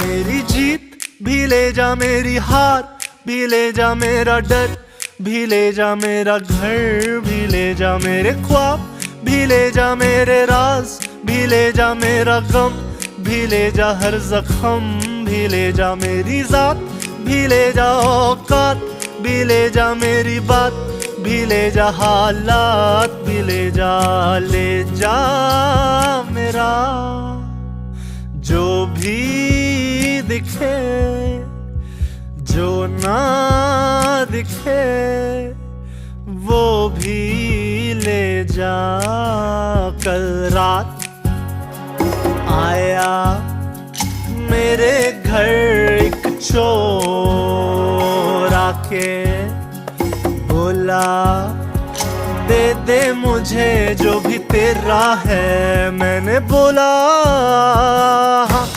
मेरी जीत भी ले जा, मेरी हार भी ले जा, मेरा डर भी ले जा, मेरा घर भी ले जा, मेरे ख्वाब भी ले जा, मेरे राज भी ले जा, मेरा गम भी ले जा, हर जख्म भी ले जा, मेरी जात भी ले जा, औकात भी ले जा, मेरी बात भी ले जा, हालात भी ले जा मेरा जो भी दिखे, जो ना दिखे वो भी ले जा। कल रात आया मेरे घर एक चोर आके बोला, दे दे मुझे जो भी तेरा है। मैंने बोला हाँ।